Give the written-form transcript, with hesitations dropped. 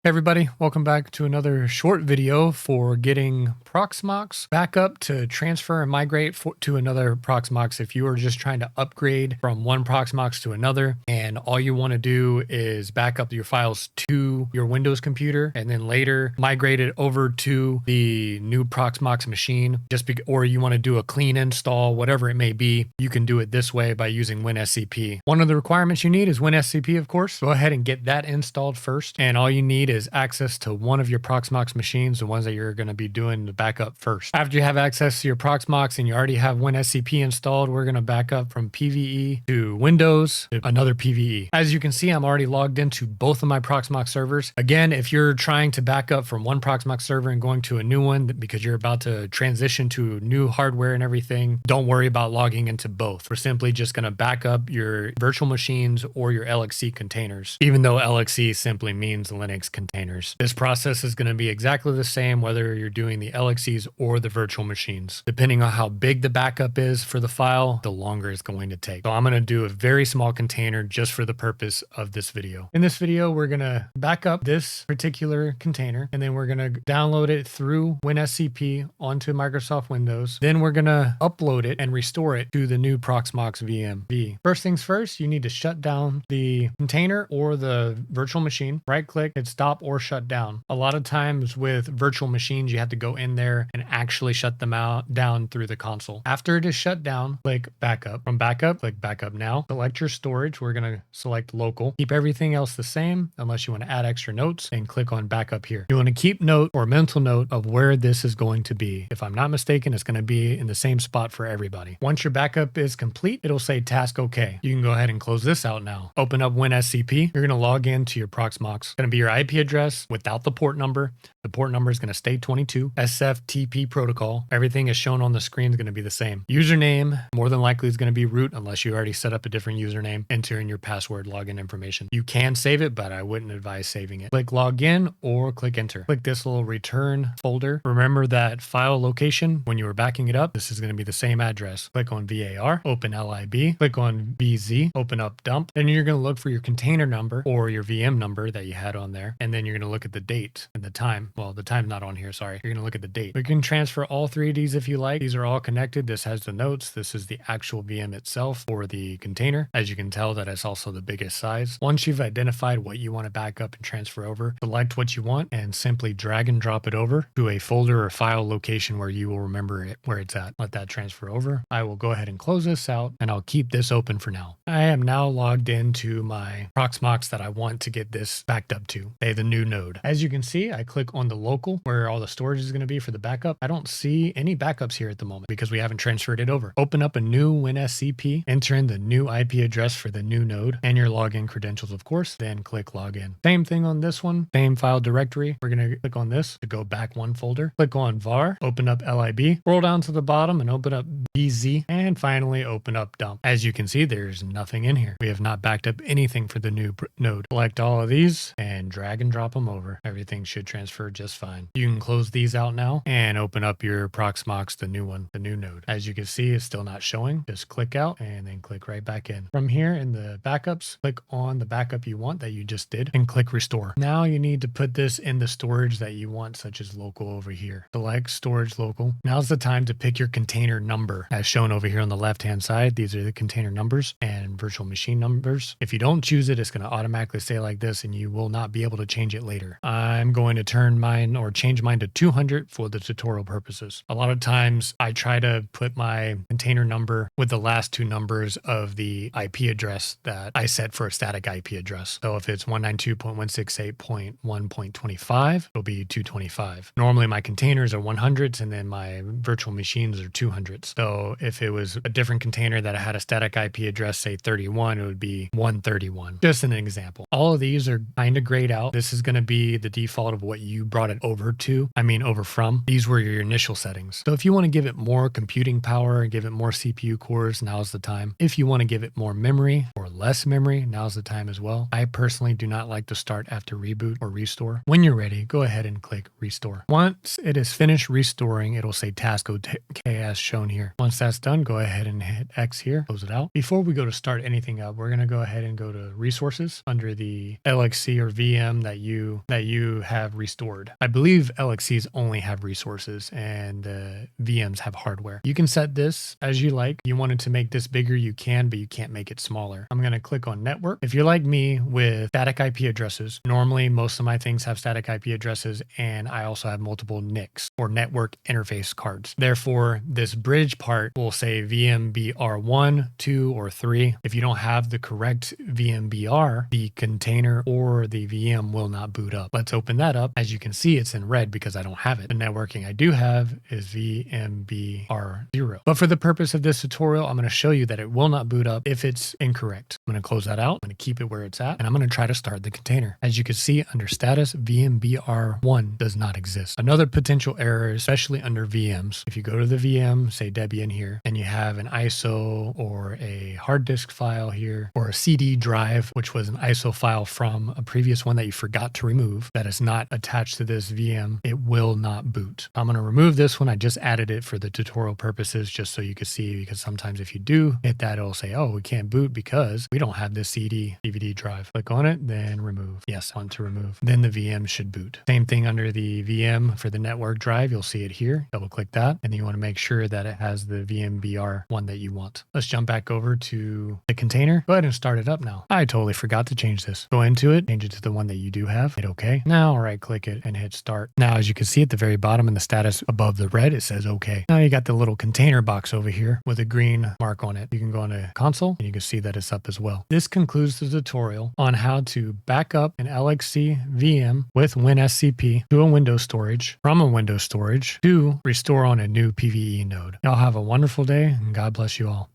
Hey everybody, welcome back to another short video for getting Proxmox back up to transfer and migrate to another Proxmox. If you are just trying to upgrade from one Proxmox to another and all you want to do is back up your files to your Windows computer and then later migrate it over to the new Proxmox machine, or you want to do a clean install, whatever it may be, you can do it this way by using WinSCP. One of the requirements you need is WinSCP, of course. Go ahead and get that installed first, and all you need is access to one of your Proxmox machines, the ones that you're going to be doing the backup first. After you have access to your Proxmox and you already have WinSCP installed, we're going to back up from PVE to Windows to another PVE. As you can see, I'm already logged into both of my Proxmox servers. Again, if you're trying to back up from one Proxmox server and going to a new one because you're about to transition to new hardware and everything, don't worry about logging into both. We're simply just going to back up your virtual machines or your LXC containers, even though LXC simply means Linux containers. This process is going to be exactly the same whether you're doing the LXCs or the virtual machines. Depending on how big the backup is for the file, the longer it's going to take. So I'm going to do a very small container just for the purpose of this video. In this video, we're going to back up this particular container, and then we're going to download it through WinSCP onto Microsoft Windows. Then we're going to upload it and restore it to the new Proxmox VM. First things first, you need to shut down the container or the virtual machine. Right click, hit stop or shut down. A lot of times with virtual machines, you have to go in there and actually shut them down through the console. After it is shut down, click backup. From backup, click backup now. Select your storage. We're going to select local. Keep everything else the same unless you want to add extra notes, and click on backup here. You want to keep note or mental note of where this is going to be. If I'm not mistaken, it's going to be in the same spot for everybody. Once your backup is complete, it'll say task okay. You can go ahead and close this out now. Open up WinSCP. You're going to log into your Proxmox. It's going to be your IP address without the port number. The port number is going to stay 22. SFTP protocol. Everything is shown on the screen is going to be the same. Username, more than likely is going to be root unless you already set up a different username. Enter in your password login information. You can save it, but I wouldn't advise saving it. Click login or click enter. Click this little return folder. Remember that file location when you were backing it up. This is going to be the same address. Click on VAR, open LIB, click on VZ, open up dump. Then you're going to look for your container number or your VM number that you had on there. And then you're going to look at the date and the time. Well, the time's not on here, sorry. You're going to look at the date. You can transfer all three of these if you like. These are all connected. This has the notes. This is the actual VM itself or the container. As you can tell, that is also the biggest size. Once you've identified what you want to back up and transfer over, select what you want and simply drag and drop it over to a folder or file location where you will remember it, where it's at. Let that transfer over. I will go ahead and close this out, and I'll keep this open for now. I am now logged into my Proxmox that I want to get this backed up to, say the new node. As you can see, I click on the local where all the storage is going to be for the backup. I don't see any backups here at the moment because we haven't transferred it over. Open up a new WinSCP, enter in the new IP address for the new node and your login credentials, of course, then click login. Same thing on this one, same file directory. We're going to click on this to go back one folder. Click on var, open up LIB, scroll down to the bottom and open up BZ, and finally open up dump. As you can see, there's nothing in here. We have not backed up anything for the new node. Select all of these and drag and drop them over. Everything should transfer just fine. You can close these out now and open up your Proxmox, the new one, the new node. As you can see, it's still not showing. Just click out and then click right back in. From here in the backups, click on the backup you want that you just did and click restore. Now you need to put this in the storage that you want, such as local over here. Select storage local. Now's the time to pick your container number as shown over here on the left hand side. These are the container numbers and virtual machine numbers. If you don't choose it, it's going to automatically stay like this and you will not be able to change it later. I'm going to turn mine or change mine to 200 for the tutorial purposes. A lot of times I try to put my container number with the last two numbers of the IP address that I set for a static IP address. So if it's 192.168.1.25, it'll be 225. Normally my containers are 100s and then my virtual machines are 200s. So if it was a different container that had a static IP address, say 31, it would be 131. Just an example. All of these are kind of grayed out. This is going to be the default of what you brought it over from. These were your initial settings. So if you want to give it more computing power and give it more CPU cores, now's the time. If you want to give it more memory or less memory, now's the time as well. I personally do not like to start after reboot or restore. When you're ready, go ahead and click restore. Once it is finished restoring, it'll say task okay as shown here. Once that's done, go ahead and hit X here, close it out. Before we go to start anything up, we're going to go ahead and go to resources under the LXC or VM that you have restored. I believe LXCs only have resources and VMs have hardware. You can set this as you like. You wanted to make this bigger, you can, but you can't make it smaller. I'm going to click on network. If you're like me with static IP addresses, normally most of my things have static IP addresses, and I also have multiple NICs or network interface cards. Therefore, this bridge part will say VMBR1, 2, or 3. If you don't have the correct VMBR, the container or the VM will not boot up. Let's open that up. As you can see, it's in red because I don't have it. The networking I do have is VMBR0. But for the purpose of this tutorial, I'm going to show you that it will not boot up if it's incorrect. I'm going to close that out. I'm going to keep it where it's at, and I'm going to try to start the container. As you can see under status, VMBR1 does not exist. Another potential error, especially under VMs, if you go to the VM, say Debian here, and you have an ISO or a hard disk file here, or a CD drive, which was an ISO file from a previous one that you forgot to remove, that is not attached to this VM, it will not boot. I'm going to remove this one. I just added it for the tutorial purposes, just so you can see, because sometimes if you do hit that, it'll say, oh, we can't boot because we don't have this CD DVD drive. Click on it, then remove. Yes, I want to remove. Then the VM should boot. Same thing under the VM for the network drive. You'll see it here. Double click that, and then you want to make sure that it has the VMBR one that you want. Let's jump back over to the container. Go ahead and start it up now. I totally forgot to change this. Go into it, change it to the one that you do have. Hit OK. Now right click it and hit start. Now, as you can see at the very bottom in the status above the red, it says OK. Now you got the little container box over here with a green mark on it. You can go into console and you can see that it's up as well. This concludes the tutorial on how to back up an LXC VM with WinSCP to a Windows storage, from a Windows storage to restore on a new PVE node. Y'all have a wonderful day, and God bless you all.